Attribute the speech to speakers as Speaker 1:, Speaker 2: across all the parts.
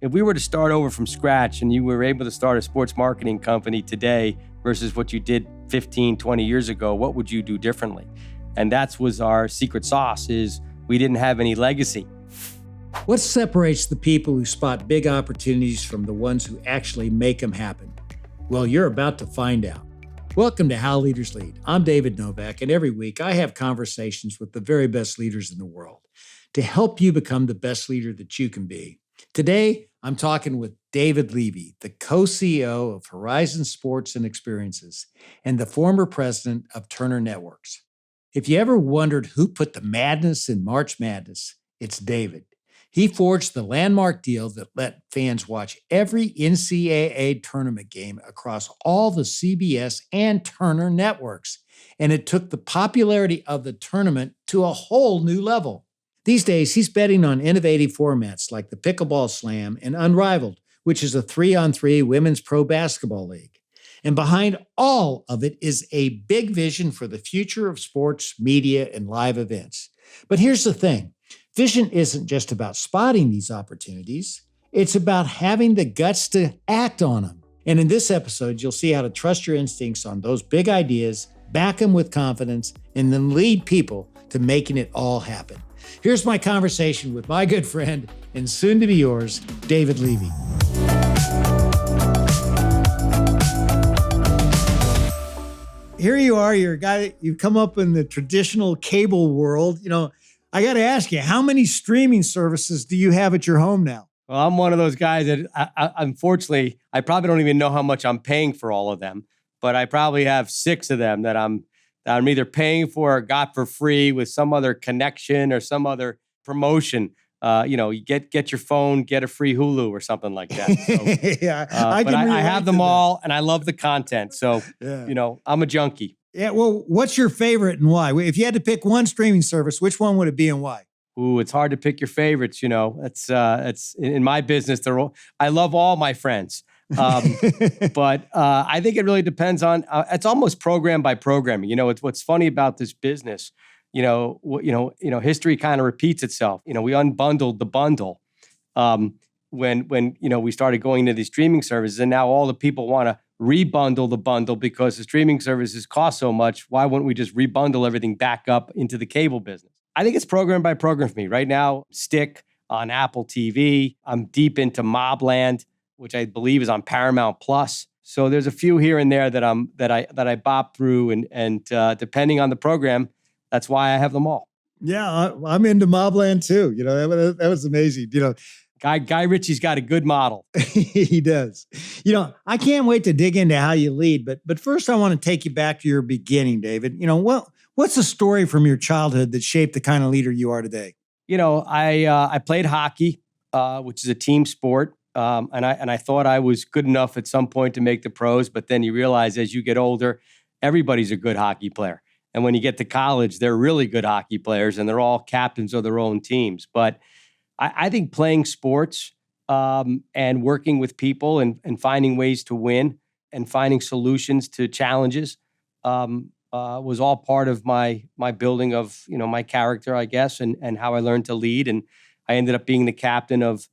Speaker 1: If we were to start over from scratch and you were able to start a sports marketing company today versus what you did 15, 20 years ago, what would you do differently? And that was our secret sauce, is we didn't have any legacy.
Speaker 2: What separates the people who spot big opportunities from the ones who actually make them happen? Well, you're about to find out. Welcome to How Leaders Lead. I'm David Novak, and every week I have conversations with the very best leaders in the world to help you become the best leader that you can be. Today, I'm talking with David Levy, the co-CEO of Horizon Sports and Experiences and the former president of Turner Networks. If you ever wondered who put the madness in March Madness, it's David. He forged the landmark deal that let fans watch every NCAA tournament game across all the CBS and Turner networks, and it took the popularity of the tournament to a whole new level. These days, he's betting on innovative formats like the Pickleball Slam and Unrivaled, which is a 3-on-3 women's pro basketball league. And behind all of it is a big vision for the future of sports, media, and live events. But here's the thing. Vision isn't just about spotting these opportunities. It's about having the guts to act on them. And in this episode, you'll see how to trust your instincts on those big ideas, back them with confidence, and then lead people to making it all happen. Here's my conversation with my good friend and soon to be yours, David Levy. Here you are, you're a guy, you've come up in the traditional cable world. I got to ask you, how many streaming services do you have at your home now?
Speaker 1: Well, I'm one of those guys that unfortunately, I probably don't even know how much I'm paying for all of them, but I probably have 6 of them that I'm either paying for or got for free with some other connection or some other promotion. You get your phone, get a free Hulu or something like that. So,
Speaker 2: yeah,
Speaker 1: I have them all, and I love the content. So,
Speaker 2: yeah.
Speaker 1: I'm a junkie.
Speaker 2: Yeah, well, what's your favorite and why? If you had to pick one streaming service, which one would it be and why?
Speaker 1: Ooh, it's hard to pick your favorites. It's in my business. I love all my friends. But I think it really depends on, it's almost program by programming. It's what's funny about this business, history kind of repeats itself. We unbundled the bundle when we started going into these streaming services, and now all the people want to rebundle the bundle because the streaming services cost so much. Why wouldn't we just rebundle everything back up into the cable business? I think it's program by program for me. Right now, Stick on Apple TV. I'm deep into Mobland, which I believe is on Paramount Plus. So there's a few here and there that I bop through, and depending on the program, that's why I have them all.
Speaker 2: Yeah, I'm into Mobland too. That was amazing.
Speaker 1: Guy Ritchie's got a good model.
Speaker 2: He does. I can't wait to dig into how you lead, but first I want to take you back to your beginning, David. What's the story from your childhood that shaped the kind of leader you are today?
Speaker 1: I played hockey, which is a team sport. And I thought I was good enough at some point to make the pros, but then you realize as you get older, everybody's a good hockey player. And when you get to college, they're really good hockey players, and they're all captains of their own teams. But I think playing sports and working with people and finding ways to win and finding solutions to challenges was all part of my building of my character, I guess, and how I learned to lead. And I ended up being the captain of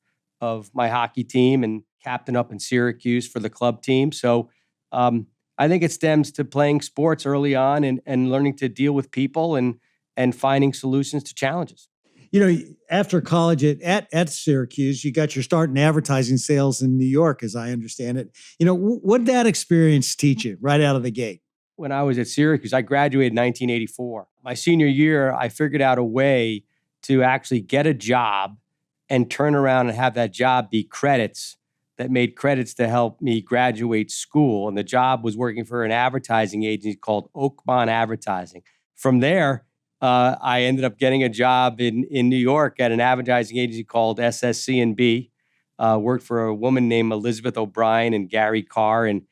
Speaker 1: my hockey team and captain up in Syracuse for the club team. So I think it stems to playing sports early on and learning to deal with people and finding solutions to challenges.
Speaker 2: After college at Syracuse, you got your start in advertising sales in New York, as I understand it. What did that experience teach you right out of the gate?
Speaker 1: When I was at Syracuse, I graduated in 1984. My senior year, I figured out a way to actually get a job and turn around and have that job be credits that made credits to help me graduate school. And the job was working for an advertising agency called Oakmont Advertising. From there, I ended up getting a job in New York at an advertising agency called SSC&B. Worked for a woman named Elizabeth O'Brien and Gary Carr, and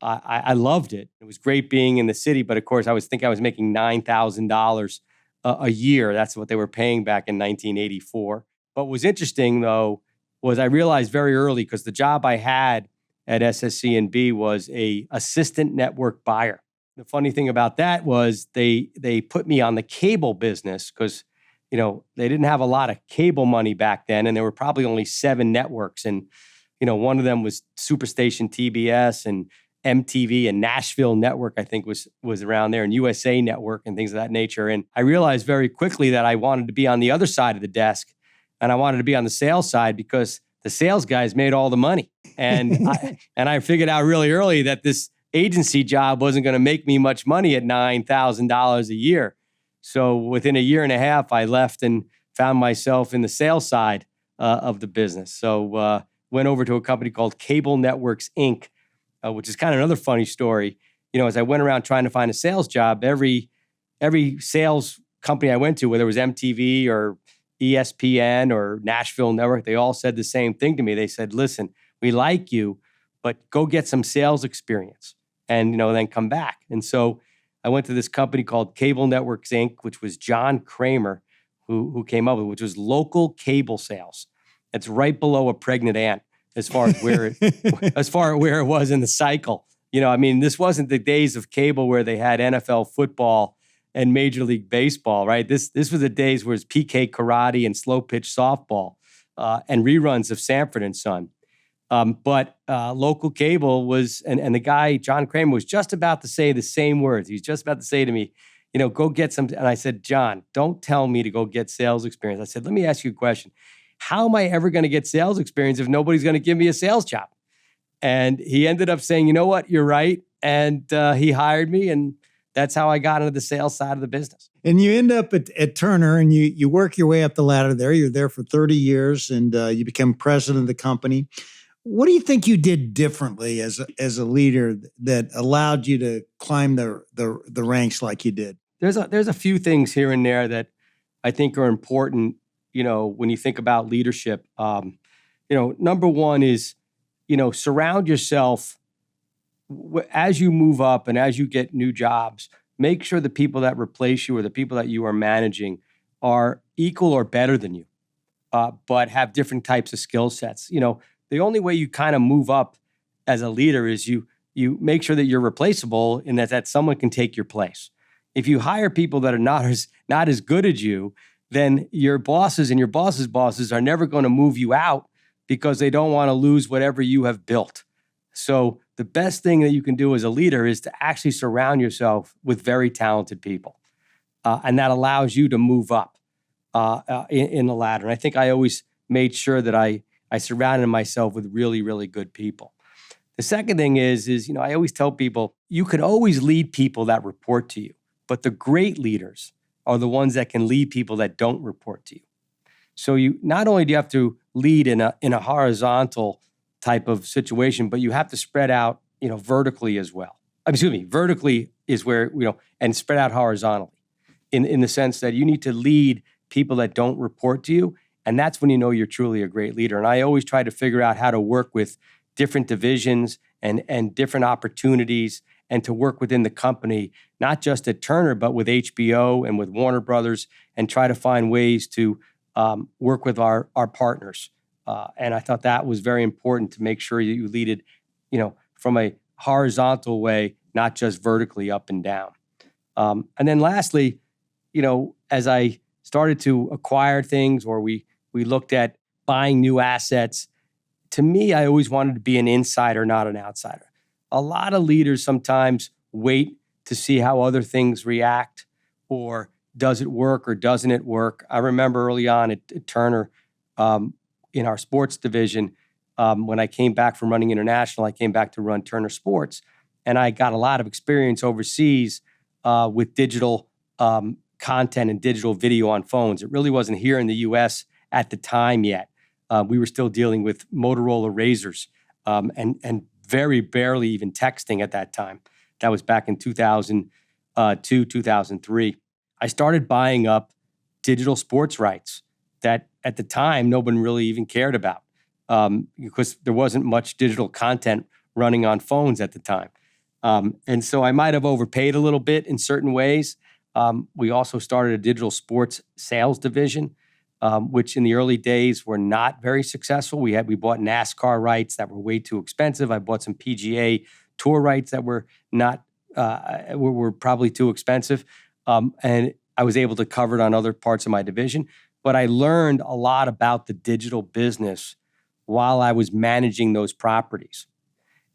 Speaker 1: I loved it. It was great being in the city, but of course, I was making $9,000 a year. That's what they were paying back in 1984. What was interesting, though, was I realized very early, because the job I had at SSC&B was a assistant network buyer. The funny thing about that was they put me on the cable business because they didn't have a lot of cable money back then, and there were probably only 7 networks. And, one of them was Superstation TBS and MTV, and Nashville Network, I think was around there, and USA Network and things of that nature. And I realized very quickly that I wanted to be on the other side of the desk, and I wanted to be on the sales side because the sales guys made all the money. And I figured out really early that this agency job wasn't going to make me much money at $9,000 a year. So within a year and a half, I left and found myself in the sales side of the business. So went over to a company called Cable Networks, Inc., which is kind of another funny story. As I went around trying to find a sales job, every sales company I went to, whether it was MTV or ESPN or Nashville Network, they all said the same thing to me. They said, listen, we like you, but go get some sales experience and, then come back. And so I went to this company called Cable Networks, Inc., which was John Kramer who came up with, which was local cable sales. It's right below a pregnant aunt as far as where it was in the cycle. This wasn't the days of cable where they had NFL football and Major League Baseball, right? This was the days where it's PK karate and slow pitch softball and reruns of Sanford and Son. But local cable was, and the guy, John Kramer, was just about to say the same words. He was just about to say to me, go get some. And I said, John, don't tell me to go get sales experience. I said, let me ask you a question. How am I ever going to get sales experience if nobody's going to give me a sales job? And he ended up saying, you know what, you're right. And he hired me, and that's how I got into the sales side of the business.
Speaker 2: And you end up at Turner, and you work your way up the ladder there. You're there for 30 years, and you become president of the company. What do you think you did differently as a leader that allowed you to climb the ranks like you did?
Speaker 1: There's a few things here and there that I think are important, when you think about leadership. Number one is, surround yourself as you move up and as you get new jobs. Make sure the people that replace you or the people that you are managing are equal or better than you, but have different types of skill sets. The only way you kind of move up as a leader is you make sure that you're replaceable and that someone can take your place. If you hire people that are not as good as you, then your bosses and your boss's bosses are never going to move you out because they don't want to lose whatever you have built. So the best thing that you can do as a leader is to actually surround yourself with very talented people. And that allows you to move up in the ladder. And I think I always made sure that I surrounded myself with really, really good people. The second thing is I always tell people, you can always lead people that report to you, but the great leaders are the ones that can lead people that don't report to you. So you not only do you have to lead in a horizontal type of situation, but you have to spread out, vertically as well. Vertically is where, and spread out horizontally in the sense that you need to lead people that don't report to you. And that's when you know you're truly a great leader. And I always try to figure out how to work with different divisions and different opportunities and to work within the company, not just at Turner, but with HBO and with Warner Brothers, and try to find ways to work with our partners. And I thought that was very important to make sure that you lead it, from a horizontal way, not just vertically up and down. And then lastly, as I started to acquire things or we looked at buying new assets, to me, I always wanted to be an insider, not an outsider. A lot of leaders sometimes wait to see how other things react, or does it work or doesn't it work? I remember early on at Turner, in our sports division, when I came back from running international, I came back to run Turner Sports, and I got a lot of experience overseas with digital content and digital video on phones. It really wasn't here in the U.S. at the time yet. We were still dealing with Motorola Razors and very barely even texting at that time. That was back in 2002, 2003. I started buying up digital sports rights that at the time no one really even cared about because there wasn't much digital content running on phones at the time. And so I might have overpaid a little bit in certain ways. We also started a digital sports sales division, which in the early days were not very successful. We bought NASCAR rights that were way too expensive. I bought some PGA Tour rights that were not were probably too expensive. And I was able to cover it on other parts of my division. But I learned a lot about the digital business while I was managing those properties.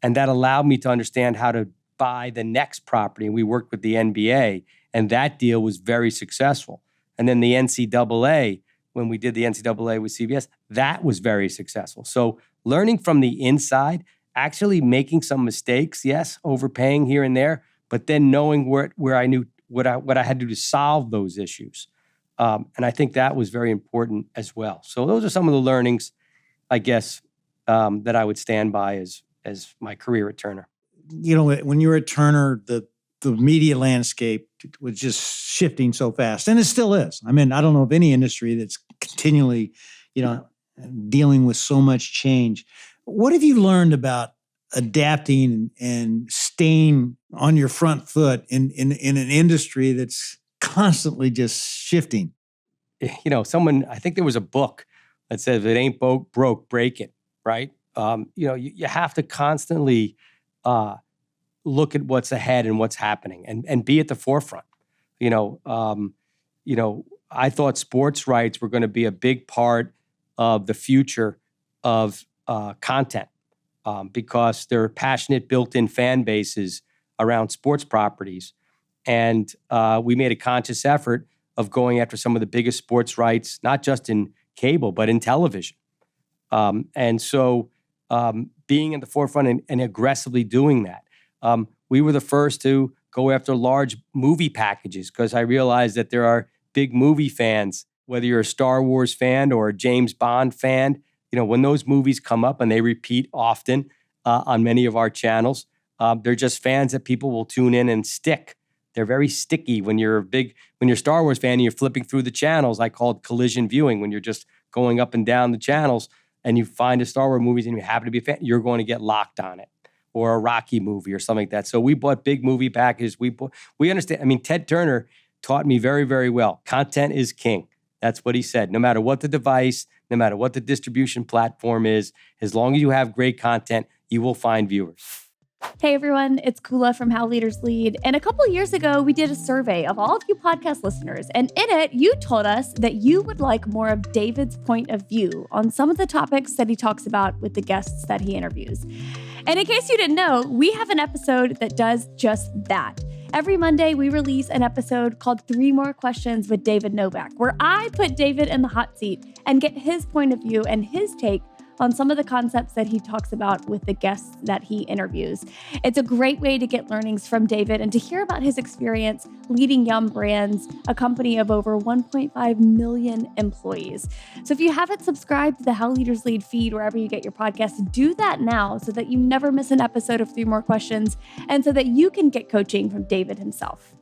Speaker 1: And that allowed me to understand how to buy the next property. And we worked with the NBA, and that deal was very successful. And then the NCAA, when we did the NCAA with CBS, that was very successful. So learning from the inside, actually making some mistakes, yes, overpaying here and there, but then knowing where I knew what I had to do to solve those issues. And I think that was very important as well. So those are some of the learnings, I guess, that I would stand by as my career at Turner.
Speaker 2: When you were at Turner, the media landscape was just shifting so fast, and it still is. I mean, I don't know of any industry that's continually, dealing with so much change. What have you learned about adapting and staying on your front foot in an industry that's constantly just shifting?
Speaker 1: I think there was a book that says, if it ain't broke, break it, right? You have to constantly look at what's ahead and what's happening and be at the forefront. I thought sports rights were going to be a big part of the future of content because there are passionate built-in fan bases around sports properties. And we made a conscious effort of going after some of the biggest sports rights, not just in cable, but in television. And so being in the forefront and aggressively doing that. We were the first to go after large movie packages because I realized that there are big movie fans, whether you're a Star Wars fan or a James Bond fan. When those movies come up and they repeat often on many of our channels, they're just fans that people will tune in and stick. They're very sticky. When you're a Star Wars fan and you're flipping through the channels, I call it collision viewing. When you're just going up and down the channels and you find a Star Wars movie and you happen to be a fan, you're going to get locked on it. Or a Rocky movie or something like that. So we bought big movie packages. We understand. I mean, Ted Turner taught me very, very well. Content is king. That's what he said. No matter what the device, no matter what the distribution platform is, as long as you have great content, you will find viewers.
Speaker 3: Hey everyone, it's Kula from How Leaders Lead. And a couple of years ago, we did a survey of all of you podcast listeners. And in it, you told us that you would like more of David's point of view on some of the topics that he talks about with the guests that he interviews. And in case you didn't know, we have an episode that does just that. Every Monday, we release an episode called 3 More Questions with David Novak, where I put David in the hot seat and get his point of view and his take on some of the concepts that he talks about with the guests that he interviews. It's a great way to get learnings from David and to hear about his experience leading Yum Brands, a company of over 1.5 million employees. So if you haven't subscribed to the How Leaders Lead feed wherever you get your podcasts, do that now so that you never miss an episode of 3 More Questions and so that you can get coaching from David himself.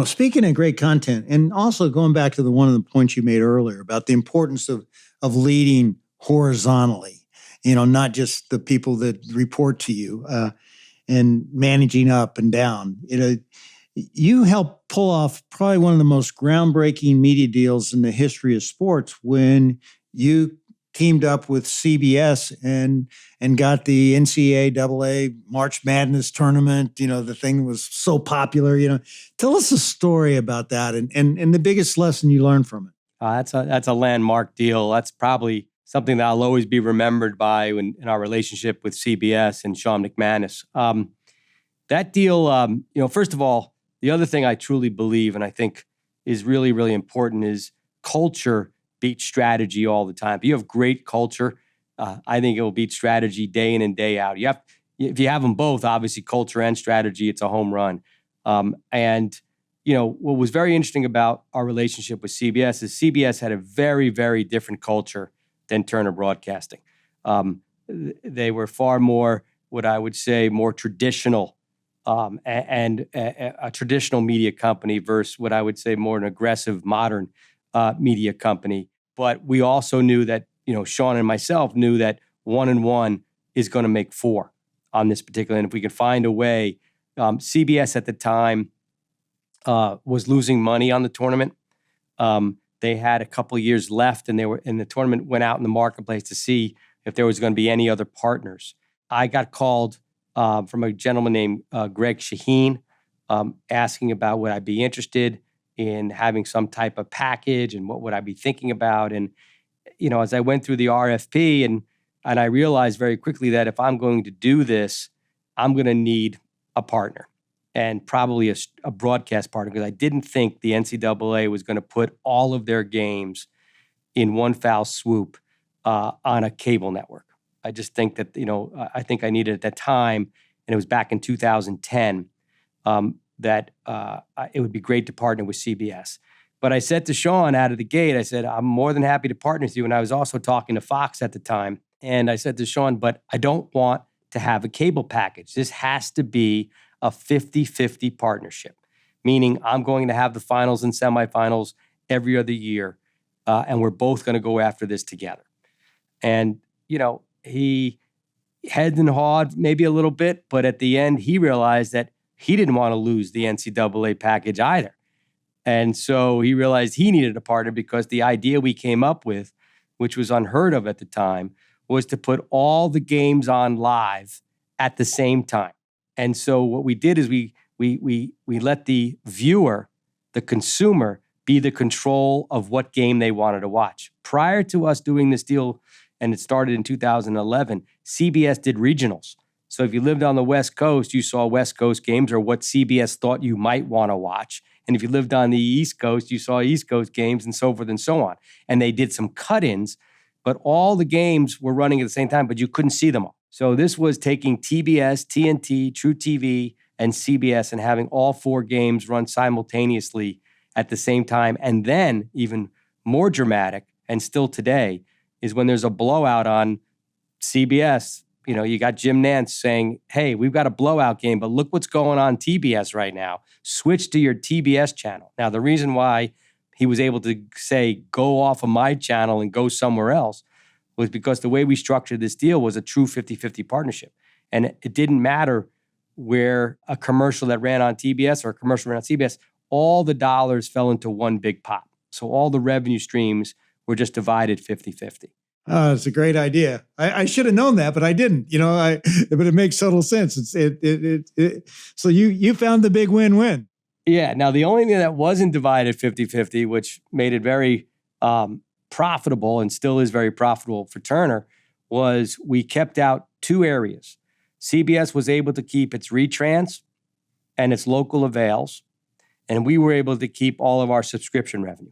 Speaker 2: Speaking of great content, and also going back to one of the points you made earlier about the importance of leading horizontally, not just the people that report to you and managing up and down. You helped pull off probably one of the most groundbreaking media deals in the history of sports when you teamed up with CBS and got the NCAA March Madness tournament. The thing was so popular. Tell us a story about that and the biggest lesson you learned from it.
Speaker 1: That's a landmark deal. That's probably something that I'll always be remembered by in our relationship with CBS and Sean McManus. That deal, first of all, the other thing I truly believe and I think is really, really important is culture beats strategy all the time. If you have great culture, I think it will beat strategy day in and day out. If you have them both, obviously culture and strategy, it's a home run. What was very interesting about our relationship with CBS is CBS had a very, very different culture than Turner Broadcasting. They were far more, what I would say, more traditional and a traditional media company versus what I would say more an aggressive, modern media company. But we also knew that, Sean and myself knew that 1 and 1 is going to make 4 on this particular. And if we can find a way, CBS at the time was losing money on the tournament. They had a couple of years left, and the tournament went out in the marketplace to see if there was going to be any other partners. I got called from a gentleman named Greg Shaheen asking about would I be interested in having some type of package and what would I be thinking about. And, as I went through the RFP and I realized very quickly that if I'm going to do this, I'm going to need a partner and probably a broadcast partner, because I didn't think the NCAA was going to put all of their games in one foul swoop on a cable network. I just think that, I think I needed at that time, and it was back in 2010, that it would be great to partner with CBS. But I said to Sean out of the gate, I said, I'm more than happy to partner with you. And I was also talking to Fox at the time. And I said to Sean, but I don't want to have a cable package. This has to be a 50-50 partnership, meaning I'm going to have the finals and semifinals every other year, and we're both going to go after this together. And, he head and hawed maybe a little bit, but at the end, he realized that he didn't want to lose the NCAA package either. And so he realized he needed a partner, because the idea we came up with, which was unheard of at the time, was to put all the games on live at the same time. And so what we did is we let the viewer, the consumer, be the control of what game they wanted to watch. Prior to us doing this deal, and it started in 2011, CBS did regionals. So if you lived on the West Coast, you saw West Coast games or what CBS thought you might want to watch. And if you lived on the East Coast, you saw East Coast games and so forth and so on. And they did some cut-ins, but all the games were running at the same time, but you couldn't see them all. So this was taking TBS, TNT, True TV, and CBS and having all four games run simultaneously at the same time. And then, even more dramatic, and still today, is when there's a blowout on CBS. You got Jim Nantz saying, hey, we've got a blowout game, but look what's going on TBS right now. Switch to your TBS channel. Now, the reason why he was able to say, go off of my channel and go somewhere else, was because the way we structured this deal was a true 50-50 partnership. And it didn't matter where a commercial that ran on TBS or a commercial ran on CBS, all the dollars fell into one big pot. So all the revenue streams were just divided 50-50.
Speaker 2: Oh, it's a great idea. I should have known that, but I didn't. But it makes total sense. So you found the big win-win.
Speaker 1: Yeah. Now, the only thing that wasn't divided 50-50, which made it very profitable and still is very profitable for Turner, was we kept out two areas. CBS was able to keep its retrans and its local avails, and we were able to keep all of our subscription revenue.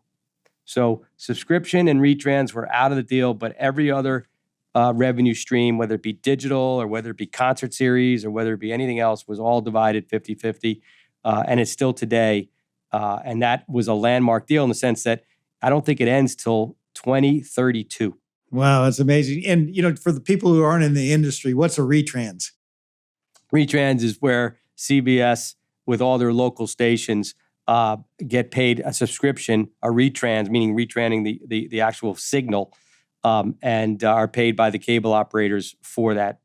Speaker 1: So subscription and retrans were out of the deal, but every other revenue stream, whether it be digital or whether it be concert series or whether it be anything else, was all divided 50-50. And it's still today. And that was a landmark deal in the sense that I don't think it ends till 2032.
Speaker 2: Wow, that's amazing. And, for the people who aren't in the industry, what's a retrans?
Speaker 1: Retrans is where CBS, with all their local stations, get paid a subscription, a retrans, meaning retraining the actual signal, and are paid by the cable operators for the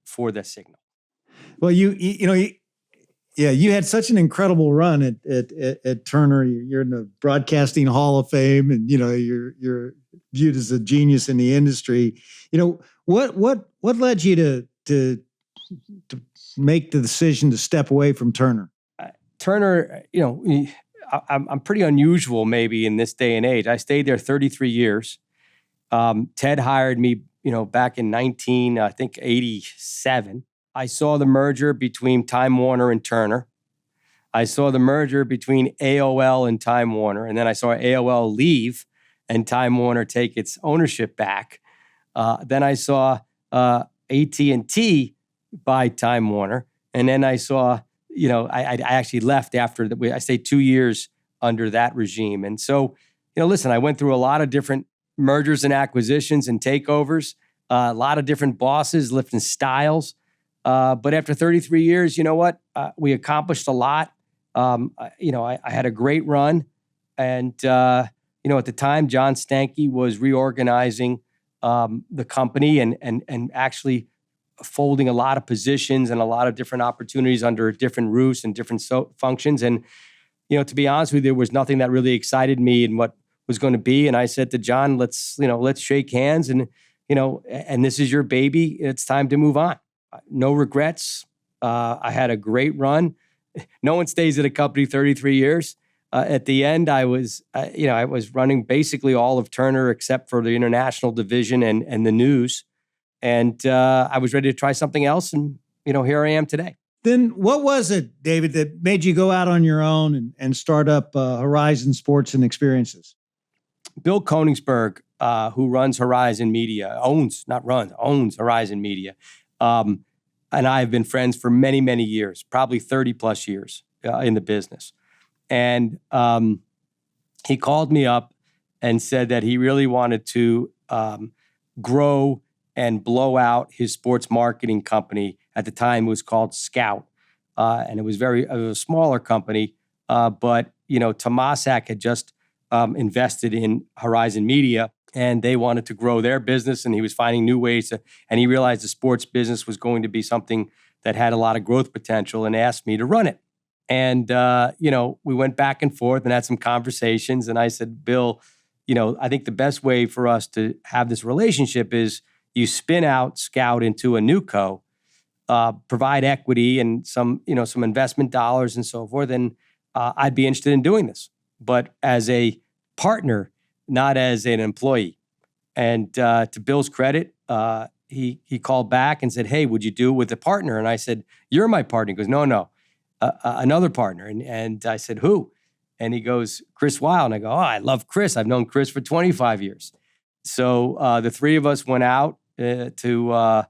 Speaker 1: signal.
Speaker 2: Well, you had such an incredible run at Turner. You're in the Broadcasting Hall of Fame, and you're viewed as a genius in the industry. What led you to make the decision to step away from Turner?
Speaker 1: Turner, I'm pretty unusual maybe in this day and age. I stayed there 33 years. Ted hired me, back in 1987. I saw the merger between Time Warner and Turner. I saw the merger between AOL and Time Warner. And then I saw AOL leave and Time Warner take its ownership back. Then I saw AT&T buy Time Warner. And then I saw I actually left after I stayed 2 years under that regime. And so, listen, I went through a lot of different mergers and acquisitions and takeovers, a lot of different bosses, different styles. But after 33 years, you know what? We accomplished a lot. I had a great run. And, at the time, John Stanky was reorganizing the company and actually folding a lot of positions and a lot of different opportunities under different roofs and different functions. And, to be honest with you, there was nothing that really excited me in what was going to be. And I said to John, let's shake hands and this is your baby. It's time to move on. No regrets. I had a great run. No one stays at a company 33 years. At the end, I was running basically all of Turner except for the international division and the news. And I was ready to try something else. And, here I am today.
Speaker 2: Then what was it, David, that made you go out on your own and start up Horizon Sports and Experiences?
Speaker 1: Bill Koenigsberg, who runs Horizon Media, owns Horizon Media. And I have been friends for many, many years, probably 30 plus years in the business. And he called me up and said that he really wanted to grow and blow out his sports marketing company. At the time, it was called Scout. And it was a smaller company. But, Tomasak had just invested in Horizon Media, and they wanted to grow their business, and he was finding new ways and he realized the sports business was going to be something that had a lot of growth potential and asked me to run it. And, we went back and forth and had some conversations. And I said, Bill, I think the best way for us to have this relationship is you spin out Scout into a new co, provide equity and some investment dollars and so forth. And I'd be interested in doing this, but as a partner, not as an employee. And to Bill's credit, he called back and said, hey, would you do it with a partner? And I said, you're my partner. He goes, no. Another partner. And I said, who? And he goes, Chris Weil. And I go, oh, I love Chris. I've known Chris for 25 years. So the three of us went out to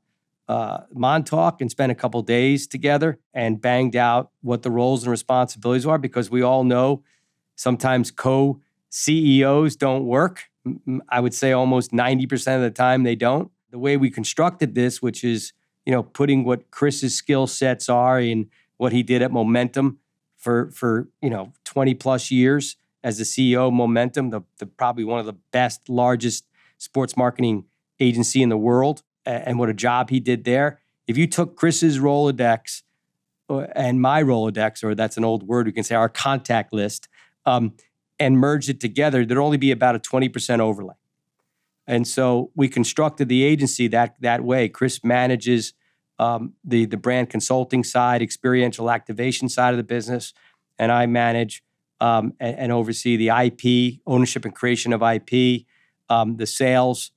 Speaker 1: Montauk and spent a couple days together and banged out what the roles and responsibilities are, because we all know sometimes co-CEOs don't work. I would say almost 90% of the time they don't. The way we constructed this, which is, putting what Chris's skill sets are in what he did at Momentum for 20 plus years as the CEO of Momentum, the probably one of the best, largest sports marketing agency in the world, and what a job he did there. If you took Chris's Rolodex and my Rolodex, or that's an old word, we can say our contact list, and merged it together, there'd only be about a 20% overlay. And so we constructed the agency that way. Chris manages the brand consulting side, experiential activation side of the business, and I manage and oversee the IP, ownership and creation of IP, the sales,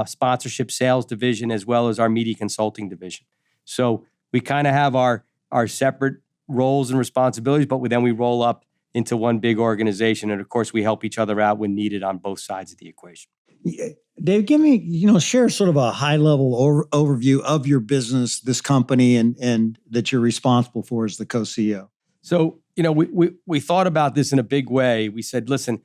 Speaker 1: sponsorship sales division, as well as our media consulting division. So we kind of have our separate roles and responsibilities, but then we roll up into one big organization. And of course, we help each other out when needed on both sides of the equation.
Speaker 2: Dave, give me, share sort of a high-level overview of your business, this company, and that you're responsible for as the co-CEO.
Speaker 1: So, we thought about this in a big way. We said, listen,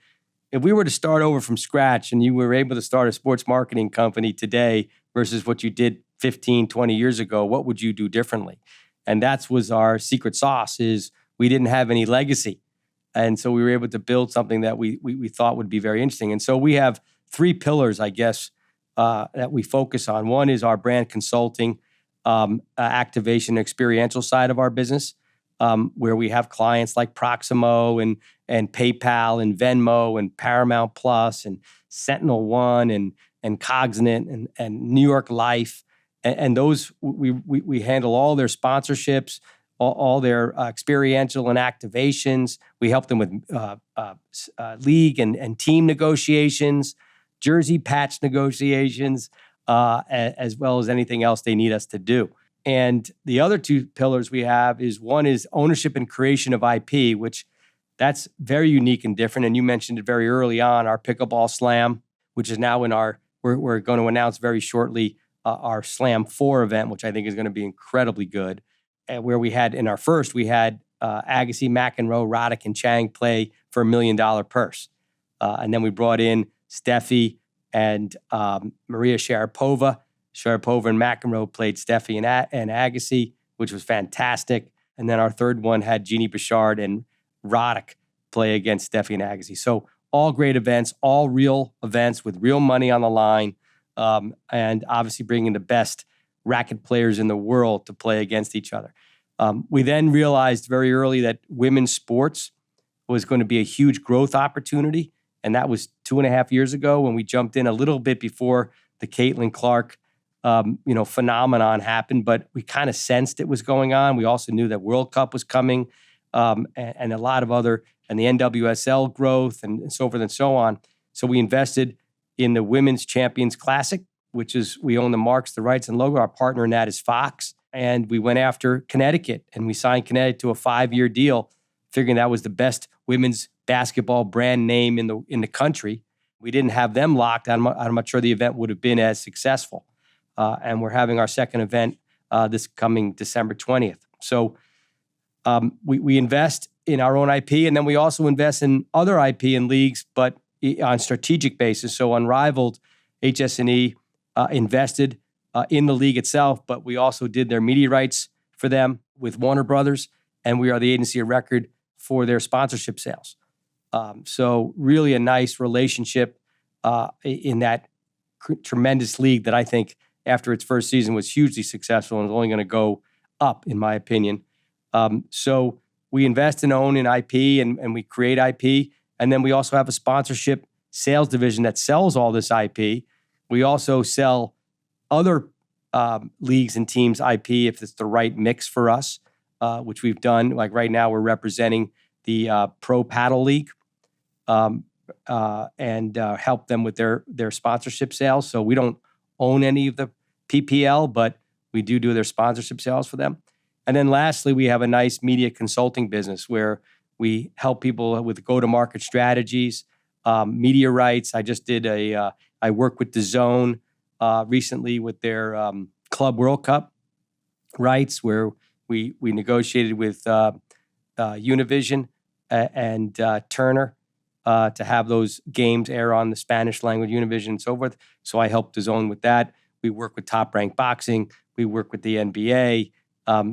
Speaker 1: if we were to start over from scratch and you were able to start a sports marketing company today versus what you did 15, 20 years ago, what would you do differently? And that was our secret sauce, is we didn't have any legacy. And so we were able to build something that we thought would be very interesting. And so we have three pillars, I guess, that we focus on. One is our brand consulting, activation, experiential side of our business, where we have clients like Proximo and PayPal and Venmo and Paramount Plus and Sentinel One and Cognizant and New York Life. And those, we handle all their sponsorships, all their experiential and activations. We help them with league and team negotiations, jersey patch negotiations, as well as anything else they need us to do. And the other two pillars we have is, one is ownership and creation of IP, which that's very unique and different. And you mentioned it very early on, our Pickleball Slam, which is now in we're going to announce very shortly our Slam 4 event, which I think is going to be incredibly good. And where we had Agassi, McEnroe, Roddick, and Chang play for $1 million purse. And then we brought in Steffi and Maria Sharapova. Sharapova and McEnroe played Steffi and Agassi, which was fantastic. And then our third one had Jeannie Bouchard and Roddick play against Steffi and Agassi. So all great events, all real events with real money on the line, and obviously bringing the best racket players in the world to play against each other. We then realized very early that women's sports was going to be a huge growth opportunity. And that was 2.5 years ago when we jumped in a little bit before the Caitlin Clark phenomenon happened, but we kind of sensed it was going on. We also knew that World Cup was coming. and a lot of other, and the NWSL growth and so forth and so on. So we invested in the Women's Champions Classic, which is, we own the marks, the rights, and logo. Our partner in that is Fox. And we went after Connecticut, and we signed Connecticut to a 5-year deal, figuring that was the best women's basketball brand name in the country. We didn't have them locked. I'm not sure the event would have been as successful. And we're having our second event this coming December 20th. So we invest in our own IP, and then we also invest in other IP and leagues, but on strategic basis. So Unrivaled, HS&E invested in the league itself, but we also did their media rights for them with Warner Brothers, and we are the agency of record for their sponsorship sales. So really a nice relationship in that tremendous league that I think after its first season was hugely successful and is only going to go up, in my opinion. So we invest and own in IP and we create IP. And then we also have a sponsorship sales division that sells all this IP. We also sell other leagues and teams IP if it's the right mix for us, which we've done. Like right now, we're representing the Pro Paddle League and help them with their sponsorship sales. So we don't own any of the PPL, but we do their sponsorship sales for them. And then lastly, we have a nice media consulting business where we help people with go-to-market strategies, media rights. I just did I worked with DAZN recently with their Club World Cup rights, where we negotiated with Univision and Turner to have those games air on the Spanish language, Univision and so forth. So I helped DAZN with that. We work with Top Rank Boxing. We work with the NBA.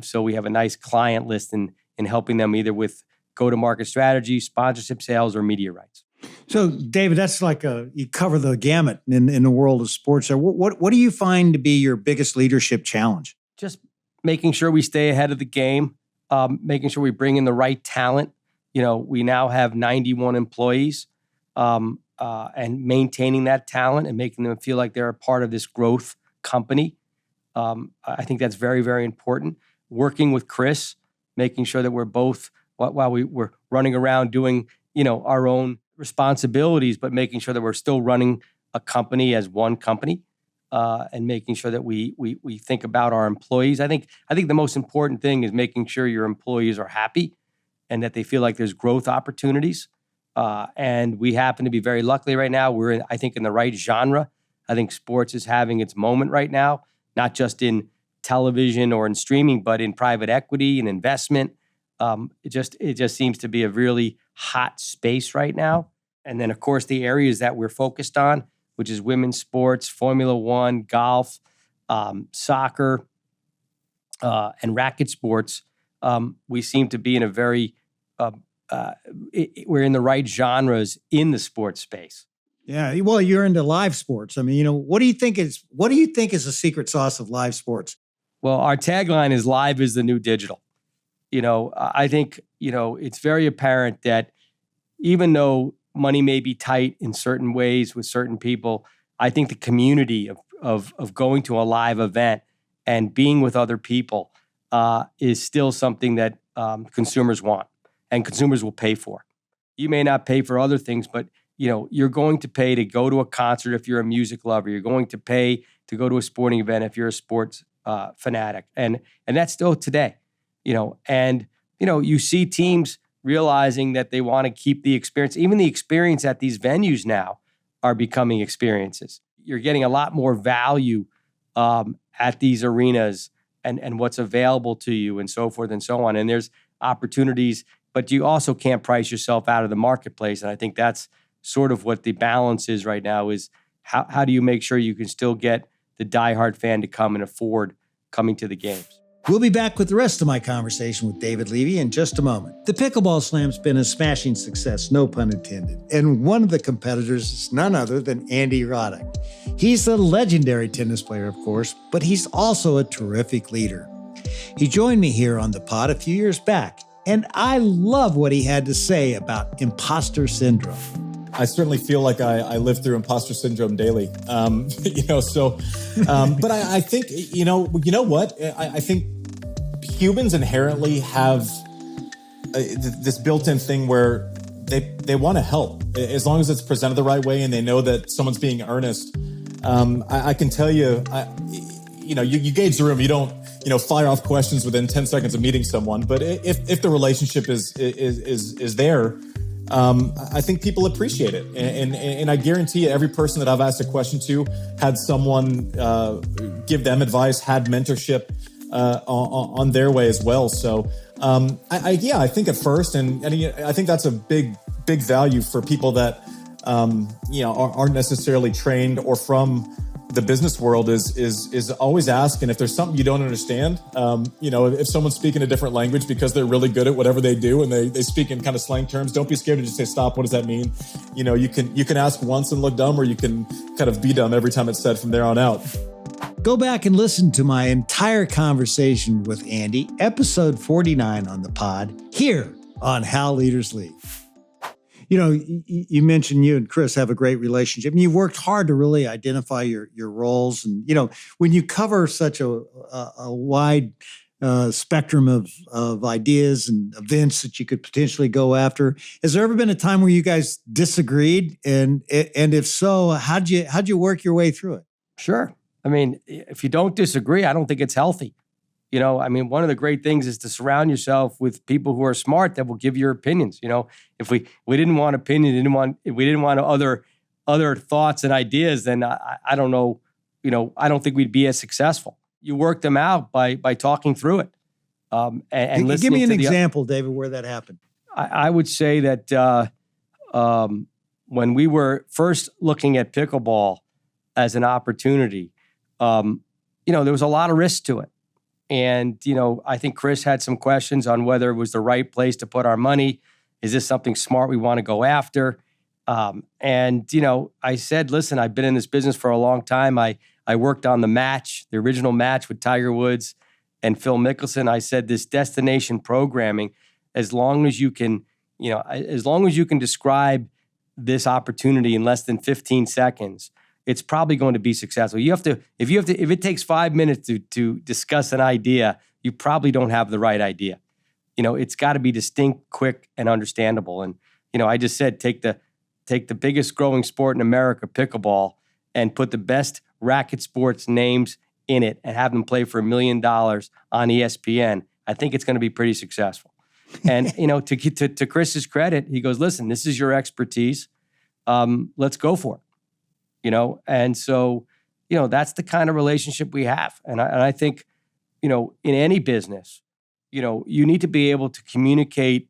Speaker 1: So we have a nice client list in helping them either with go-to-market strategy, sponsorship sales, or media rights.
Speaker 2: So, David, that's like you cover the gamut in the world of sports. So what do you find to be your biggest leadership challenge?
Speaker 1: Just making sure we stay ahead of the game, making sure we bring in the right talent. We now have 91 employees, and maintaining that talent and making them feel like they're a part of this growth company. I think that's very, very important. Working with Chris, making sure that we're both, while we're running around doing, our own responsibilities, but making sure that we're still running a company as one company, and making sure that we think about our employees. I think the most important thing is making sure your employees are happy and that they feel like there's growth opportunities. And we happen to be very lucky right now. We're in the right genre. I think sports is having its moment right now, not just in television or in streaming, but in private equity and investment. It just seems to be a really hot space right now. And then, of course, the areas that we're focused on, which is women's sports, Formula One, golf, soccer, and racket sports, we seem to be in a very, we're in the right genres in the sports space.
Speaker 2: Yeah, well, you're into live sports. I mean, what do you think is the secret sauce of live sports?
Speaker 1: Well, our tagline is "Live is the new digital." I think it's very apparent that even though money may be tight in certain ways with certain people, I think the community of going to a live event and being with other people is still something that consumers want and consumers will pay for. You may not pay for other things, but you're going to pay to go to a concert if you're a music lover. You're going to pay to go to a sporting event if you're a sports fanatic, and that's still today. You see teams realizing that they want to keep the experience. Even the experience at these venues now are becoming experiences. You're getting a lot more value at these arenas and what's available to you and so forth and so on. And there's opportunities, but you also can't price yourself out of the marketplace. And I think that's sort of what the balance is right now is how do you make sure you can still get the diehard fan to come and afford coming to the games?
Speaker 2: We'll be back with the rest of my conversation with David Levy in just a moment. The Pickleball Slam's been a smashing success, no pun intended. And one of the competitors is none other than Andy Roddick. He's a legendary tennis player, of course, but he's also a terrific leader. He joined me here on the pod a few years back, and I love what he had to say about imposter syndrome.
Speaker 4: I certainly feel like I live through imposter syndrome daily, but I think, you know what? I think humans inherently have this built-in thing where they want to help as long as it's presented the right way and they know that someone's being earnest. I can tell you, you gauge the room. You don't, fire off questions within 10 seconds of meeting someone. But if the relationship is there, I think people appreciate it. And I guarantee you, every person that I've asked a question to had someone give them advice, had mentorship on their way as well. So I think at first, and I think that's a big value for people that aren't necessarily trained or from the business world is always ask. And if there's something you don't understand, if someone's speaking a different language because they're really good at whatever they do and they speak in kind of slang terms, don't be scared to just say, stop, what does that mean? You can ask once and look dumb, or you can kind of be dumb every time it's said from there on out.
Speaker 2: Go back and listen to my entire conversation with Andy, episode 49 on the pod, here on How Leaders Lead. You mentioned you and Chris have a great relationship, and you've worked hard to really identify your roles. And, when you cover such a wide spectrum of ideas and events that you could potentially go after, has there ever been a time where you guys disagreed? And if so, how'd you work your way through it?
Speaker 1: Sure. I mean, if you don't disagree, I don't think it's healthy. One of the great things is to surround yourself with people who are smart that will give your opinions. If we didn't want opinion, we didn't want other thoughts and ideas, then I don't know. I don't think we'd be as successful. You work them out by talking through it. And listening.
Speaker 2: Give me an example, David, where that happened.
Speaker 1: I would say that when we were first looking at pickleball as an opportunity, there was a lot of risk to it. And, I think Chris had some questions on whether it was the right place to put our money. Is this something smart we want to go after? I said, listen, I've been in this business for a long time. I worked on the original match with Tiger Woods and Phil Mickelson. I said, this destination programming, as long as you can describe this opportunity in less than 15 seconds, it's probably going to be successful. If it takes 5 minutes to discuss an idea, you probably don't have the right idea. It's got to be distinct, quick, and understandable. And, I just said, take the biggest growing sport in America, pickleball, and put the best racket sports names in it and have them play for $1 million on ESPN. I think it's going to be pretty successful. And, to Chris's credit, he goes, listen, this is your expertise. Let's go for it. And so, that's the kind of relationship we have. And I think, in any business, you need to be able to communicate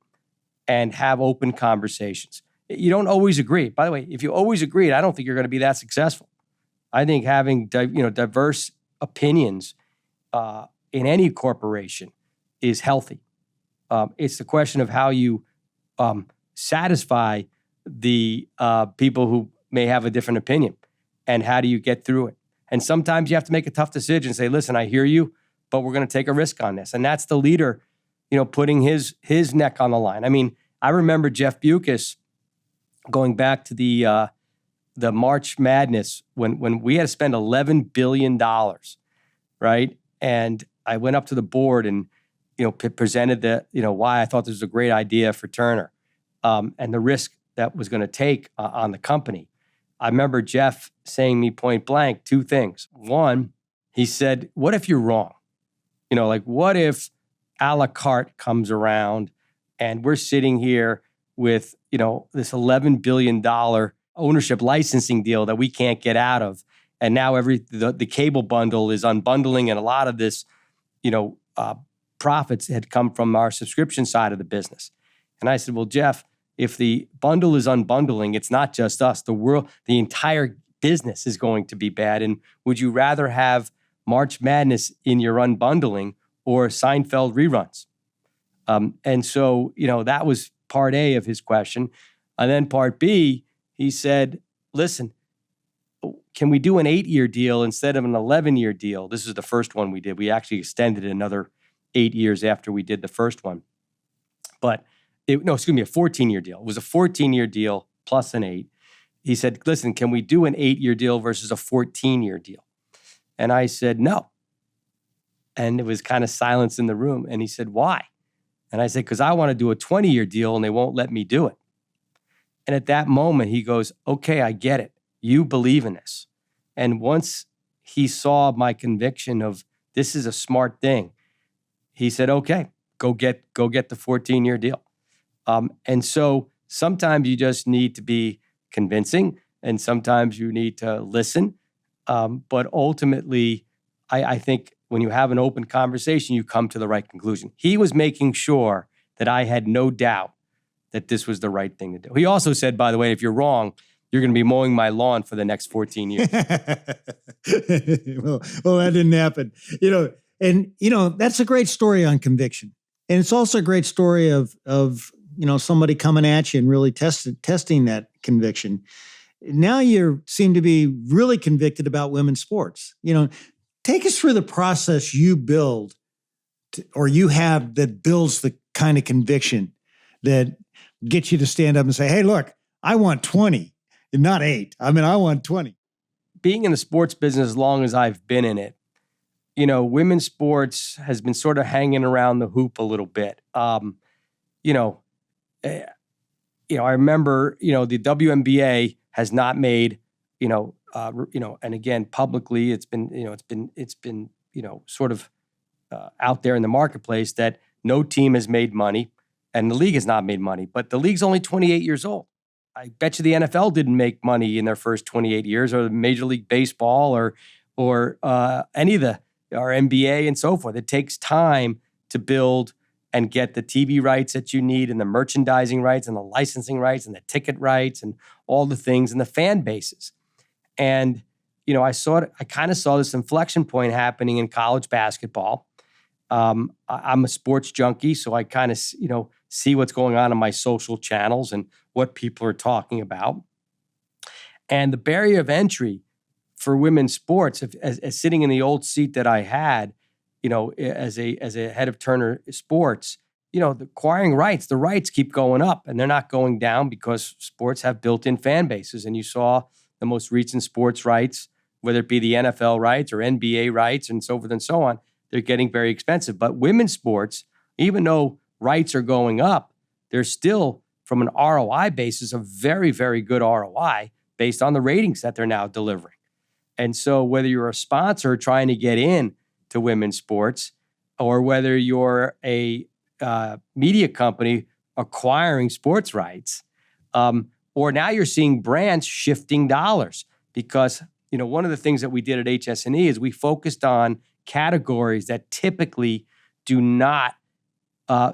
Speaker 1: and have open conversations. You don't always agree. By the way, if you always agreed, I don't think you're going to be that successful. I think having, diverse opinions in any corporation is healthy. It's the question of how you satisfy the people who may have a different opinion, and how do you get through it? And sometimes you have to make a tough decision and say, listen, I hear you, but we're going to take a risk on this. And that's the leader, putting his neck on the line. I remember Jeff Bucas going back to the March Madness when we had to spend $11 billion, right? And I went up to the board and, presented why I thought this was a great idea for Turner, and the risk that was going to take on the company. I remember Jeff saying to me point blank 2 things. One, he said, what if you're wrong? What if a la carte comes around and we're sitting here with, this $11 billion ownership licensing deal that we can't get out of. And now the cable bundle is unbundling, and a lot of this, profits had come from our subscription side of the business. And I said, well, Jeff, if the bundle is unbundling, it's not just us. The world, the entire business is going to be bad. And would you rather have March Madness in your unbundling or Seinfeld reruns? And so, that was part A of his question. And then part B, he said, listen, can we do an 8-year deal instead of an 11-year deal? This is the first one we did. We actually extended it another 8 years after we did the first one. But a 14-year deal. It was a 14-year deal plus an 8. He said, listen, can we do an 8-year deal versus a 14-year deal? And I said, no. And it was kind of silence in the room. And he said, why? And I said, because I want to do a 20-year deal and they won't let me do it. And at that moment, he goes, okay, I get it. You believe in this. And once he saw my conviction of this is a smart thing, he said, okay, go get the 14-year deal. And so sometimes you just need to be convincing and sometimes you need to listen. But ultimately, I think when you have an open conversation, you come to the right conclusion. He was making sure that I had no doubt that this was the right thing to do. He also said, by the way, if you're wrong, you're going to be mowing my lawn for the next 14 years.
Speaker 2: well, that didn't happen. That's a great story on conviction. And it's also a great story of somebody coming at you and really testing that conviction. Now you seem to be really convicted about women's sports. Take us through the process you build or you have that builds the kind of conviction that gets you to stand up and say, hey, look, I want 20, not 8. I want 20.
Speaker 1: Being in the sports business as long as I've been in it, women's sports has been sort of hanging around the hoop a little bit. I remember, the WNBA has not made, and again, publicly, it's been sort of out there in the marketplace that no team has made money and the league has not made money, but the league's only 28 years old. I bet you the NFL didn't make money in their first 28 years, or Major League Baseball, or any of our NBA and so forth. It takes time to build and get the TV rights that you need and the merchandising rights and the licensing rights and the ticket rights and all the things and the fan bases. And, I kind of saw this inflection point happening in college basketball. I'm a sports junkie, so I kind of, see what's going on in my social channels and what people are talking about. And the barrier of entry for women's sports, as sitting in the old seat that I had, as a head of Turner Sports, the acquiring rights, the rights keep going up and they're not going down because sports have built-in fan bases. And you saw the most recent sports rights, whether it be the NFL rights or NBA rights and so forth and so on, they're getting very expensive. But women's sports, even though rights are going up, they're still, from an ROI basis, a very, very good ROI based on the ratings that they're now delivering. And so whether you're a sponsor trying to get in to women's sports, or whether you're a media company acquiring sports rights, or now you're seeing brands shifting dollars because, one of the things that we did at HS&E is we focused on categories that typically do not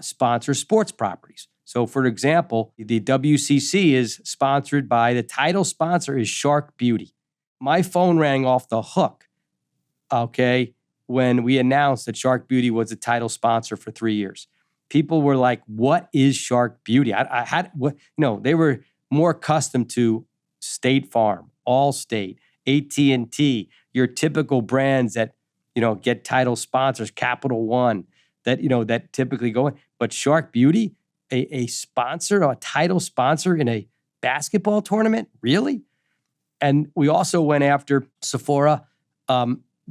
Speaker 1: sponsor sports properties. So, for example, the WCC is sponsored by, the title sponsor is Shark Beauty. My phone rang off the hook, okay, when we announced that Shark Beauty was the title sponsor for 3 years. People were like, what is Shark Beauty? They were more accustomed to State Farm, Allstate, AT&T, your typical brands that, get title sponsors, Capital One, that typically go in. But Shark Beauty, a sponsor, a title sponsor in a basketball tournament? Really? And we also went after Sephora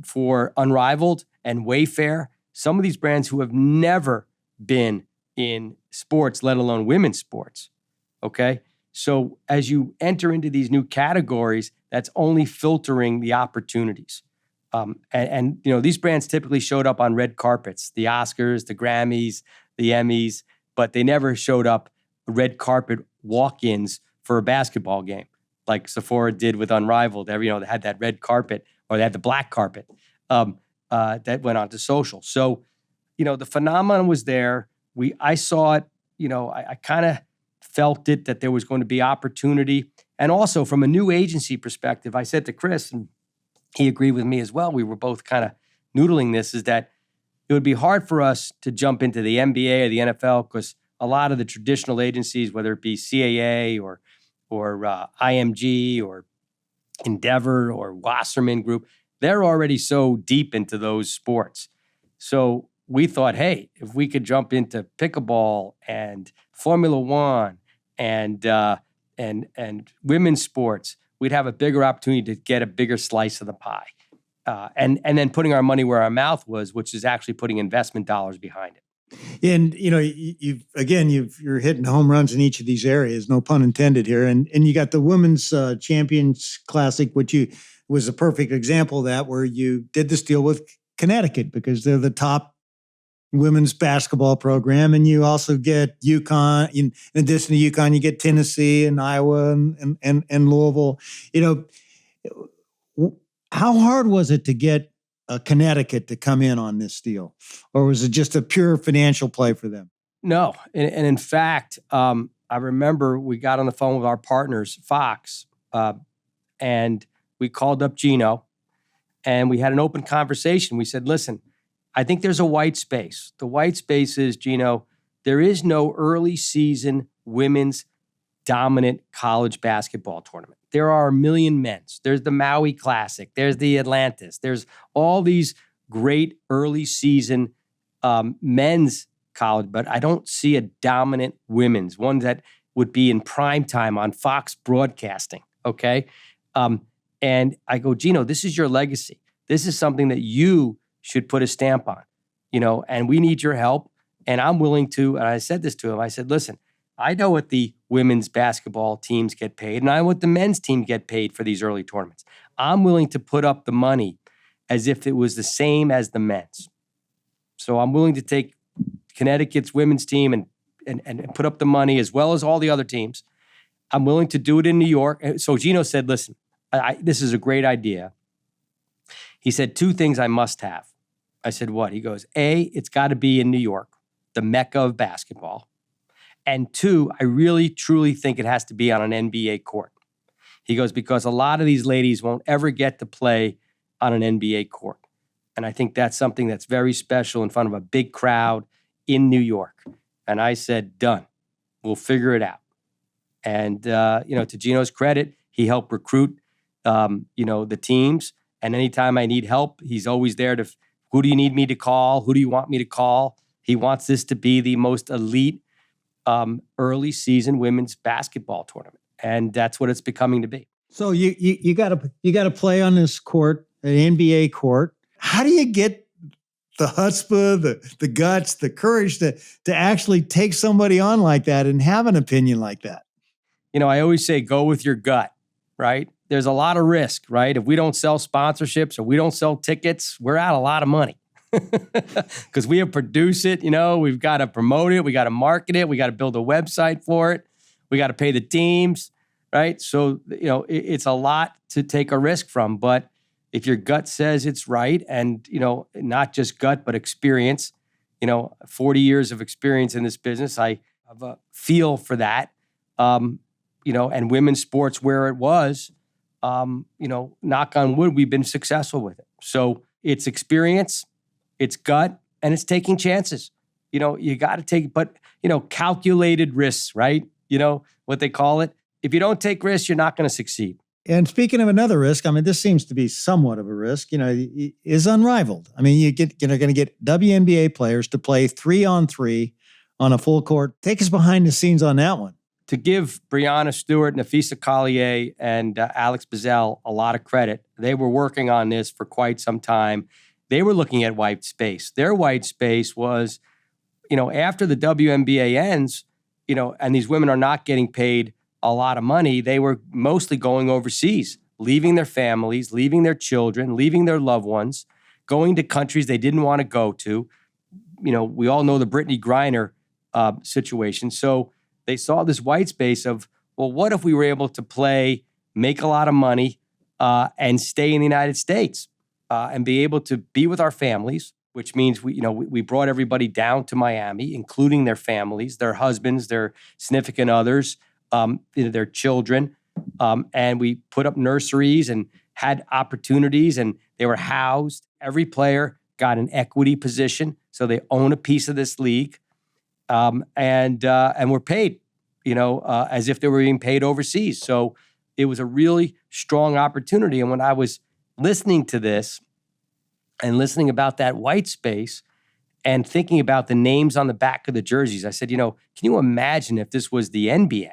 Speaker 1: for Unrivaled and Wayfair, some of these brands who have never been in sports, let alone women's sports, okay? So as you enter into these new categories, that's only filtering the opportunities. These brands typically showed up on red carpets, the Oscars, the Grammys, the Emmys, but they never showed up red carpet walk-ins for a basketball game, like Sephora did with Unrivaled. They had that red carpet, or they had the black carpet that went on to social. So, the phenomenon was there. I saw it. I kind of felt it, that there was going to be opportunity. And also from a new agency perspective, I said to Chris, and he agreed with me as well, we were both kind of noodling this, is that it would be hard for us to jump into the NBA or the NFL because a lot of the traditional agencies, whether it be CAA or IMG or Endeavor or Wasserman Group, they're already so deep into those sports. So we thought, hey, if we could jump into pickleball and Formula One and women's sports, we'd have a bigger opportunity to get a bigger slice of the pie. And then putting our money where our mouth was, which is actually putting investment dollars behind it.
Speaker 2: And you're hitting home runs in each of these areas, no pun intended here. And you got the Women's Champions Classic, which was a perfect example of that, where you did this deal with Connecticut because they're the top women's basketball program, and you also get UConn. In addition to UConn, you get Tennessee and Iowa and Louisville. How hard was it to get Connecticut to come in on this deal, or was it just a pure financial play for them?
Speaker 1: No, and in fact, I remember we got on the phone with our partners, Fox, and we called up Gino, and we had an open conversation. We said, listen, I think there's a white space. The white space is, Gino, there is no early season women's dominant college basketball tournament. There are a million men's. There's the Maui Classic. There's the Atlantis. There's all these great early season men's college, but I don't see a dominant women's, one that would be in prime time on Fox broadcasting, okay? And I go, Gino, this is your legacy. This is something that you should put a stamp on, and we need your help. And I'm willing to, and I said this to him, I said, listen, I know what the women's basketball teams get paid, and I know what the men's team get paid for these early tournaments. I'm willing to put up the money as if it was the same as the men's. So I'm willing to take Connecticut's women's team and put up the money as well as all the other teams. I'm willing to do it in New York. So Gino said, listen, this is a great idea. He said, 2 things I must have. I said, what? He goes, A, it's got to be in New York, the mecca of basketball. And 2, I really, truly think it has to be on an NBA court. He goes, because a lot of these ladies won't ever get to play on an NBA court. And I think that's something that's very special in front of a big crowd in New York. And I said, done. We'll figure it out. And, to Gino's credit, he helped recruit, the teams. And anytime I need help, he's always there to, who do you need me to call? Who do you want me to call? He wants this to be the most elite early season women's basketball tournament. And that's what it's becoming to be.
Speaker 2: So you got to play on this court, an NBA court. How do you get the chutzpah, the guts, the courage to actually take somebody on like that and have an opinion like that?
Speaker 1: I always say, go with your gut, right? There's a lot of risk, right? If we don't sell sponsorships or we don't sell tickets, we're out a lot of money because we have to produce it. We've got to promote it. We got to market it. We got to build a website for it. We got to pay the teams, right? So, it's a lot to take a risk from, but if your gut says it's right and, not just gut, but experience, 40 years of experience in this business, I have a feel for that, and women's sports where it was, knock on wood, we've been successful with it. So it's experience, it's gut, and it's taking chances. You got to take, but, calculated risks, right? What they call it. If you don't take risks, you're not going to succeed.
Speaker 2: And speaking of another risk, this seems to be somewhat of a risk, is unrivaled. You're going to get WNBA players to play 3-on-3 on a full court. Take us behind the scenes on that one.
Speaker 1: To give Breanna Stewart, Nafisa Collier, and Alex Bizzell a lot of credit, they were working on this for quite some time. They were looking at white space. Their white space was, after the WNBA ends, and these women are not getting paid a lot of money, they were mostly going overseas, leaving their families, leaving their children, leaving their loved ones, going to countries they didn't want to go to. We all know the Brittany Griner situation. So they saw this white space of, well, what if we were able to play, make a lot of money, and stay in the United States and be able to be with our families, which means we brought everybody down to Miami, including their families, their husbands, their significant others, their children, and we put up nurseries and had opportunities, and they were housed. Every player got an equity position, so they own a piece of this league. And were paid, as if they were being paid overseas. So it was a really strong opportunity. And when I was listening to this and listening about that white space and thinking about the names on the back of the jerseys, I said, can you imagine if this was the NBA?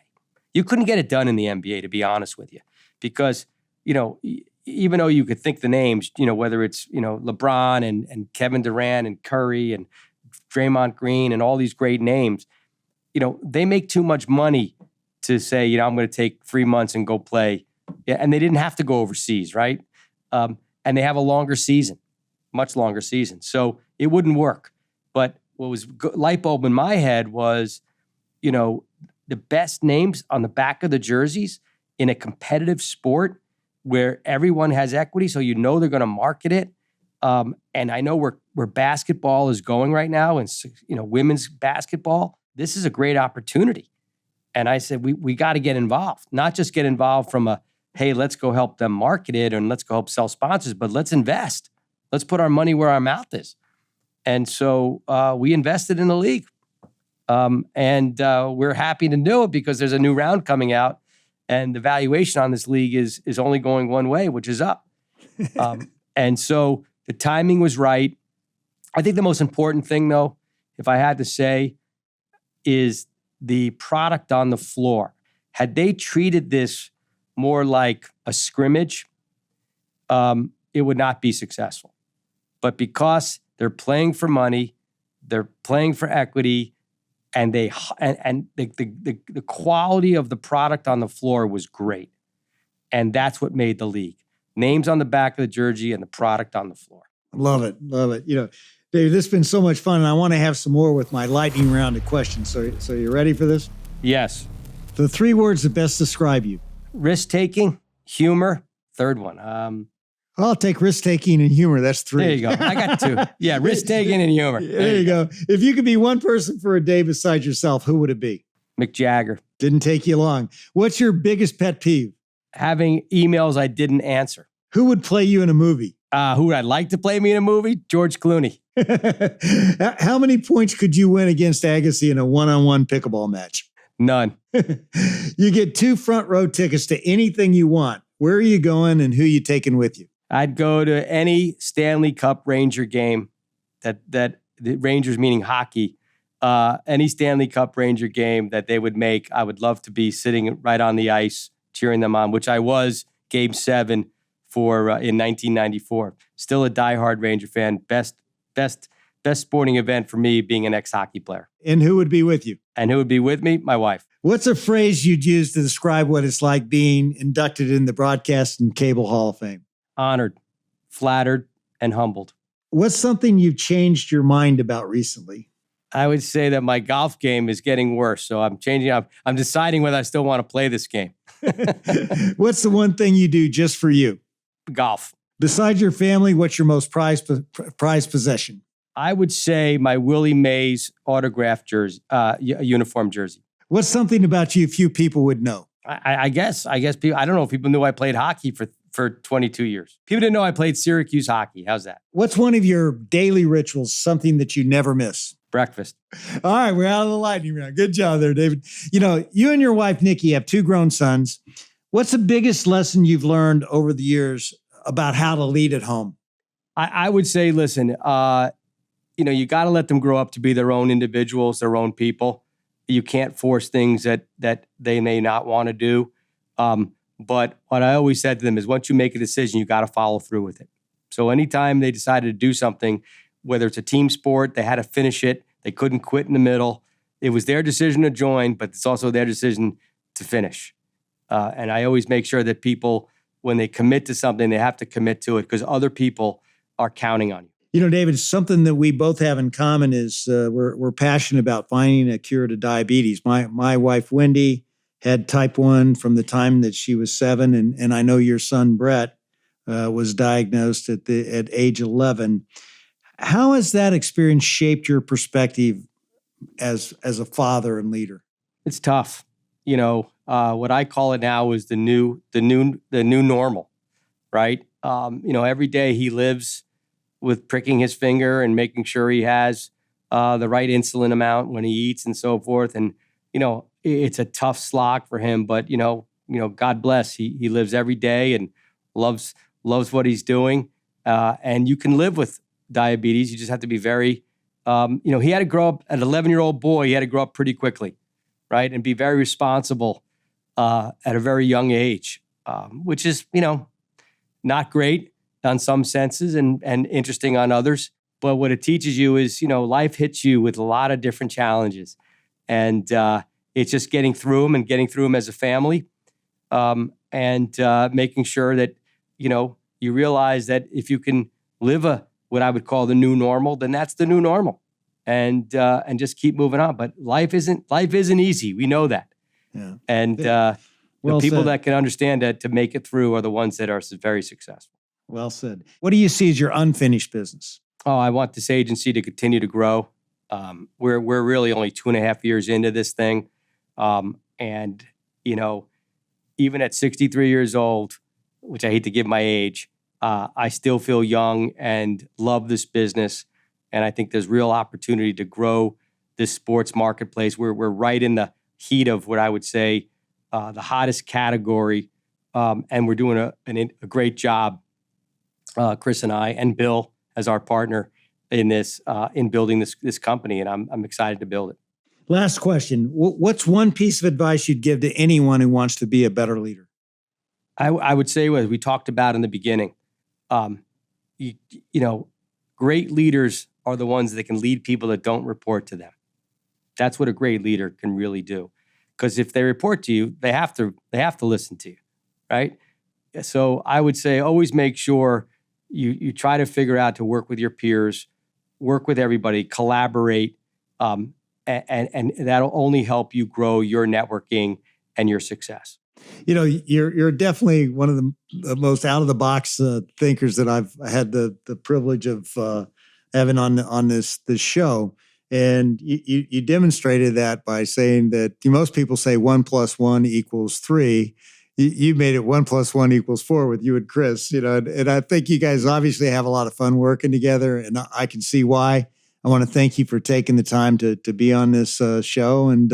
Speaker 1: You couldn't get it done in the NBA, to be honest with you, because, even though you could think the names, whether it's, LeBron and Kevin Durant and Curry and Draymond Green and all these great names, they make too much money to say, I'm going to take 3 months and go play. Yeah, and they didn't have to go overseas, right? And they have a longer season, much longer season. So it wouldn't work. But what was light bulb in my head was, the best names on the back of the jerseys in a competitive sport where everyone has equity, so they're going to market it. And I know where basketball is going right now, and women's basketball. This is a great opportunity. And I said, we got to get involved, not just get involved from hey, let's go help them market it and let's go help sell sponsors, but let's invest. Let's put our money where our mouth is. And so we invested in the league. And we're happy to do it because there's a new round coming out, and the valuation on this league is only going one way, which is up. And so the timing was right. I think the most important thing, though, if I had to say, is the product on the floor. Had they treated this more like a scrimmage, it would not be successful. But because they're playing for money, they're playing for equity, and the quality of the product on the floor was great. And that's what made the league. Names on the back of the jersey and the product on the floor.
Speaker 2: Love it. Love it. Dave, this has been so much fun, and I want to have some more with my lightning round of questions. So you ready for this?
Speaker 1: Yes.
Speaker 2: The 3 words that best describe you.
Speaker 1: Risk-taking, humor, third one.
Speaker 2: I'll take risk-taking and humor. That's 3.
Speaker 1: There you go. I got 2. Yeah, risk-taking and humor.
Speaker 2: There you go. If you could be one person for a day besides yourself, who would it be?
Speaker 1: Mick Jagger.
Speaker 2: Didn't take you long. What's your biggest pet peeve?
Speaker 1: Having emails I didn't answer.
Speaker 2: Who would play you in a movie?
Speaker 1: Who would I like to play me in a movie? George Clooney.
Speaker 2: How many points could you win against Agassi in a one-on-one pickleball match?
Speaker 1: None.
Speaker 2: You get 2 front row tickets to anything you want. Where are you going and who are you taking with you?
Speaker 1: I'd go to any Stanley Cup Ranger game that the Rangers meaning hockey, any Stanley Cup Ranger game that they would make. I would love to be sitting right on the ice cheering them on, which I was Game 7 for in 1994. Still a diehard Ranger fan. Best sporting event for me being an ex-hockey player.
Speaker 2: And who would be with you?
Speaker 1: And who would be with me? My wife.
Speaker 2: What's a phrase you'd use to describe what it's like being inducted in the Broadcast and Cable Hall of Fame? Honored,
Speaker 1: flattered, and humbled.
Speaker 2: What's something you've changed your mind about recently?
Speaker 1: I would say that my golf game is getting worse, so I'm changing up. I'm deciding whether I still want to play this game.
Speaker 2: What's the one thing you do just for you?
Speaker 1: Golf.
Speaker 2: Besides your family, what's your most prized possession?
Speaker 1: I would say my Willie Mays autographed jersey, uniform jersey.
Speaker 2: What's something about you few people would know?
Speaker 1: I guess people. I don't know if people knew I played hockey for 22 years. People didn't know I played Syracuse hockey. How's that?
Speaker 2: What's one of your daily rituals? Something that you never miss?
Speaker 1: Breakfast.
Speaker 2: All right, we're out of the lightning round. Good job there, David. You and your wife Nikki have 2 grown sons. What's the biggest lesson you've learned over the years about how to lead at home?
Speaker 1: I would say, listen, you got to let them grow up to be their own individuals, their own people. You can't force things that they may not want to do. But what I always said to them is once you make a decision, you got to follow through with it. So anytime they decided to do something, whether it's a team sport, they had to finish it. They couldn't quit in the middle. It was their decision to join, but it's also their decision to finish. And I always make sure that people, when they commit to something, they have to commit to it because other people are counting on you.
Speaker 2: David, something that we both have in common is we're passionate about finding a cure to diabetes. My wife, Wendy, had type 1 from the time that she was 7. And I know your son, Brett, was diagnosed at age 11. How has that experience shaped your perspective as a father and leader?
Speaker 1: It's tough. What I call it now is the new normal, right? Every day he lives with pricking his finger and making sure he has the right insulin amount when he eats and so forth. And, it's a tough slog for him, but, God bless, he lives every day and loves what he's doing. And you can live with diabetes. You just have to be very, he had to grow up, an 11-year-old boy, he had to grow up pretty quickly, right? And be very responsible at a very young age, which is, not great on some senses and interesting on others. But what it teaches you is, life hits you with a lot of different challenges. And it's just getting through them as a family, and making sure that, you realize that if you can live what I would call the new normal, then that's the new normal, and just keep moving on. But life isn't easy. We know that.
Speaker 2: Yeah.
Speaker 1: And the people that can understand that to make it through are the ones that are very successful.
Speaker 2: Well said. What do you see as your unfinished business?
Speaker 1: Oh, I want this agency to continue to grow. We're really only 2.5 years into this thing. And, even at 63 years old, which I hate to give my age, I still feel young and love this business. And I think there's real opportunity to grow this sports marketplace. We're right in the heat of what I would say the hottest category. And we're doing a great job, Chris and I, and Bill as our partner in this, in building this company. And I'm excited to build it.
Speaker 2: Last question. What's one piece of advice you'd give to anyone who wants to be a better leader?
Speaker 1: I would say, as we talked about in the beginning, great leaders are the ones that can lead people that don't report to them. That's what a great leader can really do. Because if they report to you, they have to listen to you, right? So I would say always make sure you try to figure out to work with your peers, work with everybody, collaborate, and that'll only help you grow your networking and your success.
Speaker 2: You're definitely one of the most out of the box thinkers that I've had the privilege of having on this show, and you demonstrated that by saying that most people say 1 + 1 = 3. You made it 1 + 1 = 4 with you and Chris. And I think you guys obviously have a lot of fun working together, and I can see why. I want to thank you for taking the time to be on this show, and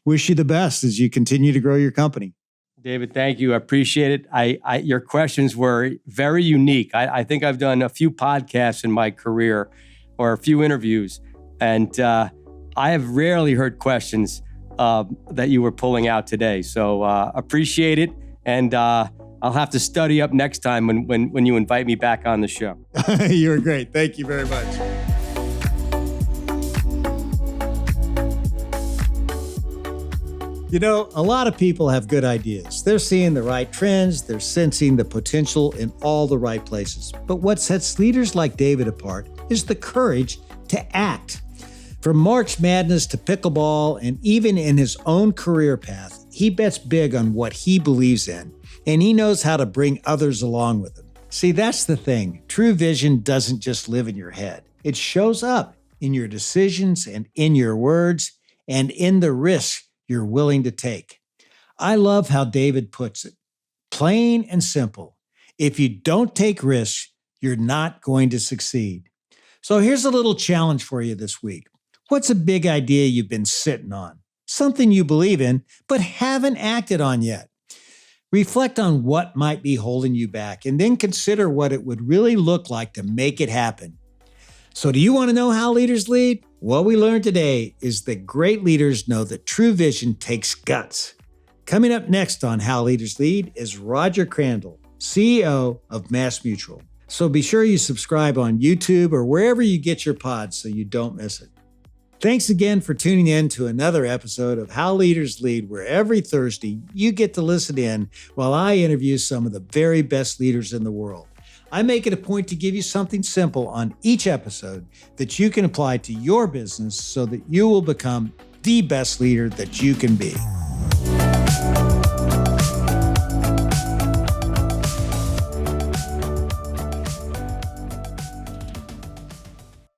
Speaker 2: wish you the best as you continue to grow your company.
Speaker 1: David, thank you. I appreciate it. Your questions were very unique. I think I've done a few podcasts in my career, or a few interviews, and I have rarely heard questions that you were pulling out today. So appreciate it, and I'll have to study up next time when you invite me back on the show.
Speaker 2: You're great. Thank you very much. A lot of people have good ideas. They're seeing the right trends. They're sensing the potential in all the right places. But what sets leaders like David apart is the courage to act. From March Madness to pickleball, and even in his own career path, he bets big on what he believes in, and he knows how to bring others along with him. See, that's the thing. True vision doesn't just live in your head. It shows up in your decisions and in your words and in the risks you're willing to take. I love how David puts it. Plain and simple. If you don't take risks, you're not going to succeed. So here's a little challenge for you this week. What's a big idea you've been sitting on? Something you believe in, but haven't acted on yet. Reflect on what might be holding you back, and then consider what it would really look like to make it happen. So do you want to know how leaders lead? What we learned today is that great leaders know that true vision takes guts. Coming up next on How Leaders Lead is Roger Crandall, CEO of MassMutual. So be sure you subscribe on YouTube or wherever you get your pods so you don't miss it. Thanks again for tuning in to another episode of How Leaders Lead, where every Thursday you get to listen in while I interview some of the very best leaders in the world. I make it a point to give you something simple on each episode that you can apply to your business so that you will become the best leader that you can be.